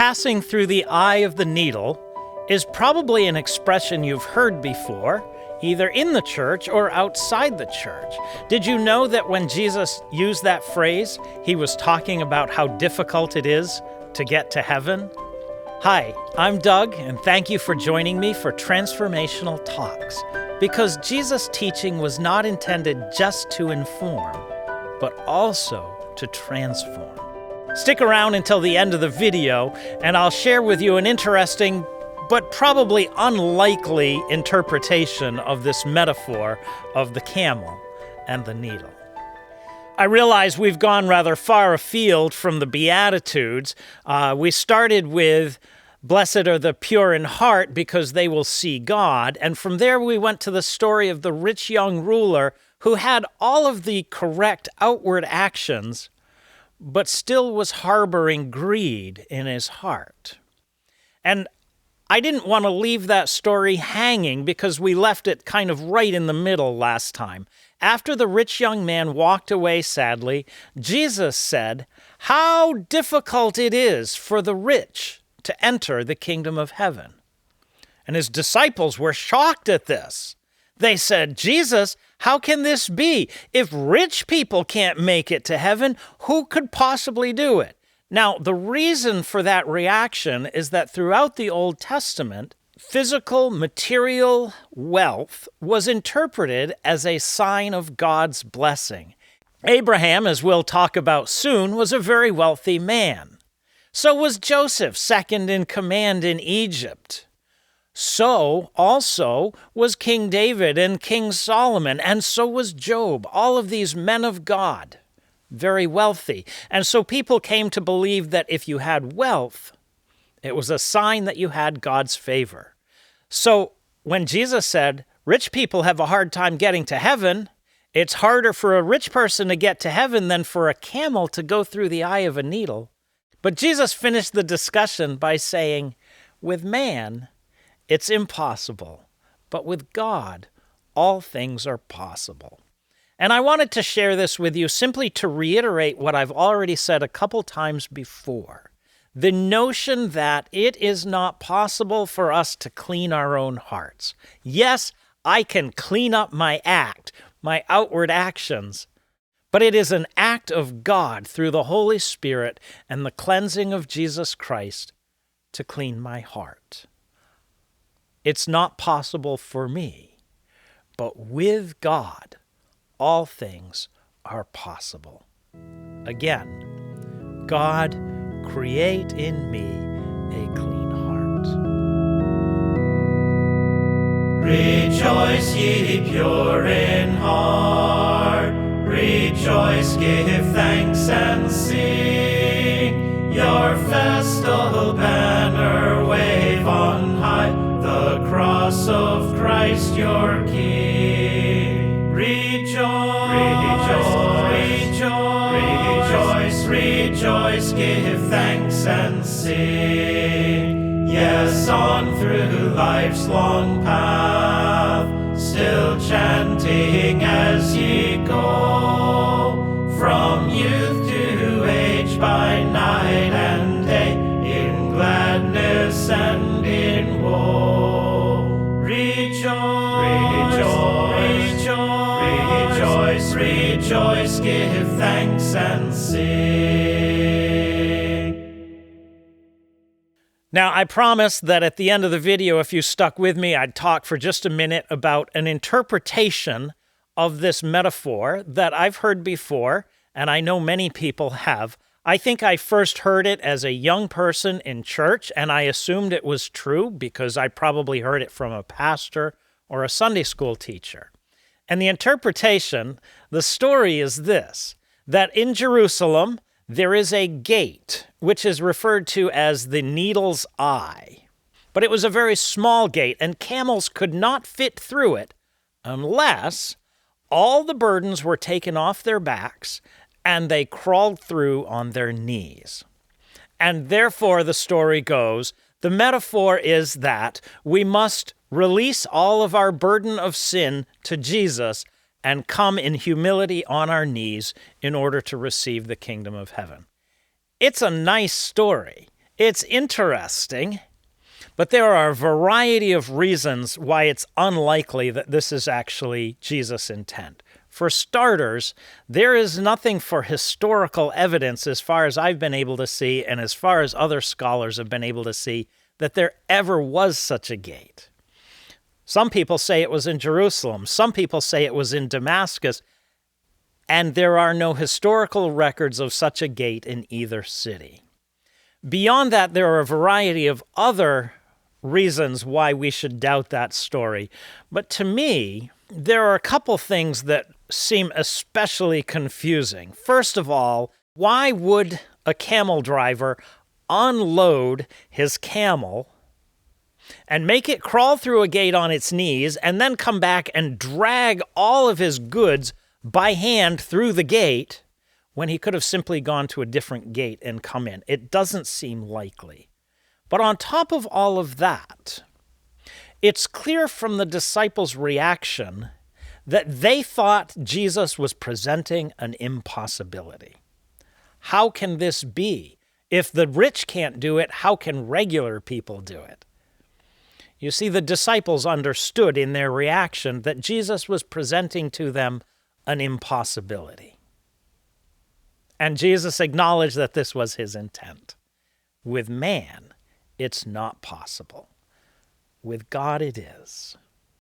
Passing through the eye of the needle is probably an expression you've heard before, either in the church or outside the church. Did you know that when Jesus used that phrase, he was talking about how difficult it is to get to heaven? Hi, I'm Doug, and thank you for joining me for Transformational Talks, because Jesus' teaching was not intended just to inform, but also to transform. Stick around until the end of the video, and I'll share with you an interesting but probably unlikely interpretation of this metaphor of the camel and the needle. I realize we've gone rather far afield from the Beatitudes. We started with, "Blessed are the pure in heart, because they will see God." And from there we went to the story of the rich young ruler who had all of the correct outward actions, but still was harboring greed in his heart. And I didn't want to leave that story hanging because we left it kind of right in the middle last time. After the rich young man walked away sadly, Jesus said, "How difficult it is for the rich to enter the kingdom of heaven." And his disciples were shocked at this. They said, "Jesus, how can this be? If rich people can't make it to heaven, who could possibly do it?" Now, the reason for that reaction is that throughout the Old Testament, physical, material wealth was interpreted as a sign of God's blessing. Abraham, as we'll talk about soon, was a very wealthy man. So was Joseph, second in command in Egypt. So also was King David and King Solomon, and so was Job, all of these men of God, very wealthy. And so people came to believe that if you had wealth, it was a sign that you had God's favor. So when Jesus said, rich people have a hard time getting to heaven, it's harder for a rich person to get to heaven than for a camel to go through the eye of a needle. But Jesus finished the discussion by saying, with man, it's impossible, but with God, all things are possible. And I wanted to share this with you simply to reiterate what I've already said a couple times before. The notion that it is not possible for us to clean our own hearts. Yes, I can clean up my act, my outward actions, but it is an act of God through the Holy Spirit and the cleansing of Jesus Christ to clean my heart. It's not possible for me, but with God, all things are possible. Again, God, create in me a clean heart. Rejoice, ye pure in heart. Rejoice, give thanks and sing. Your festal banner wave on high, the cross of Christ your King. Rejoice, rejoice, rejoice, rejoice, give thanks and sing. Yes, on through life's long path, still chanting as ye go, from youth to age, by night and day, in gladness and in woe. Rejoice, rejoice, rejoice, rejoice, give thanks and sing. Now, I promised that at the end of the video, if you stuck with me, I'd talk for just a minute about an interpretation of this metaphor that I've heard before, and I know many people have. I think I first heard it as a young person in church, and I assumed it was true because I probably heard it from a pastor or a Sunday school teacher. And the interpretation, the story is this, that in Jerusalem, there is a gate, which is referred to as the needle's eye. But it was a very small gate, and camels could not fit through it unless all the burdens were taken off their backs and they crawled through on their knees. And therefore, the story goes, the metaphor is that we must release all of our burden of sin to Jesus and come in humility on our knees in order to receive the kingdom of heaven. It's a nice story. It's interesting, but there are a variety of reasons why it's unlikely that this is actually Jesus' intent. For starters, there is nothing for historical evidence, as far as I've been able to see, and as far as other scholars have been able to see, that there ever was such a gate. Some people say it was in Jerusalem. Some people say it was in Damascus. And there are no historical records of such a gate in either city. Beyond that, there are a variety of other reasons why we should doubt that story. But to me, there are a couple things that seem especially confusing. First of all, why would a camel driver unload his camel and make it crawl through a gate on its knees and then come back and drag all of his goods by hand through the gate when he could have simply gone to a different gate and come in? It doesn't seem likely. But on top of all of that, it's clear from the disciples' reaction that they thought Jesus was presenting an impossibility. How can this be? If the rich can't do it, how can regular people do it? You see, the disciples understood in their reaction that Jesus was presenting to them an impossibility. And Jesus acknowledged that this was his intent. With man, it's not possible. With God, it is.